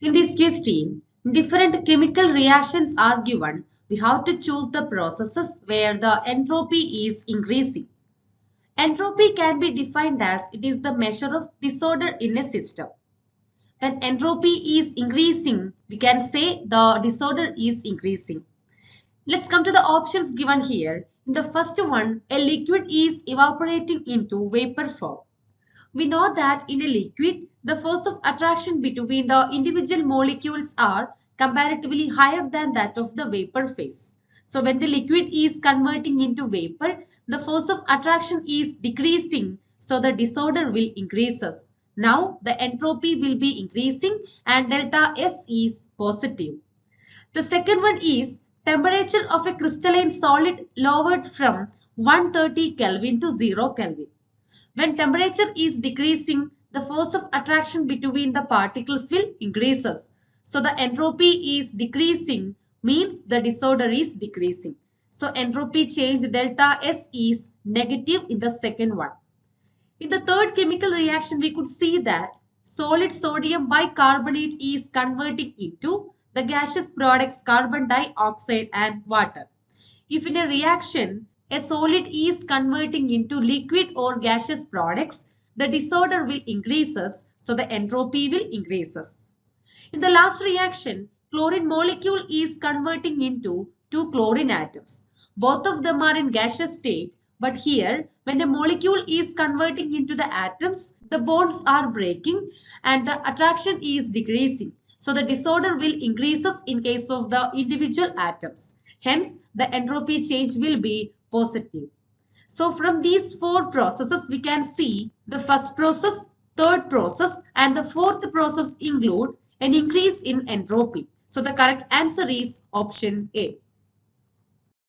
In this question, different chemical reactions are given. We have to choose the processes where the entropy is increasing. Entropy can be defined as it is the measure of disorder in a system. When entropy is increasing, we can say the disorder is increasing. Let's come to the options given here. In the first one, a liquid is evaporating into vapor form. We know that in a liquid, the force of attraction between the individual molecules are comparatively higher than that of the vapor phase. So when the liquid is converting into vapor, the force of attraction is decreasing, so the disorder will increases. Now the entropy will be increasing and delta S is positive. The second one is temperature of a crystalline solid lowered from 130 Kelvin to 0 Kelvin. When temperature is decreasing, the force of attraction between the particles will increases. So the entropy is decreasing means the disorder is decreasing. So entropy change delta S is negative in the second one. In the third chemical reaction, we could see that solid sodium bicarbonate is converting into the gaseous products carbon dioxide and water. If in a reaction, a solid is converting into liquid or gaseous products, the disorder will increases, so the entropy will increases. In the last reaction, chlorine molecule is converting into two chlorine atoms. Both of them are in gaseous state, but here when a molecule is converting into the atoms, the bonds are breaking and the attraction is decreasing. So the disorder will increases in case of the individual atoms. Hence, the entropy change will be positive. So from these four processes, we can see the first process, third process, and the fourth process include an increase in entropy. So the correct answer is option A.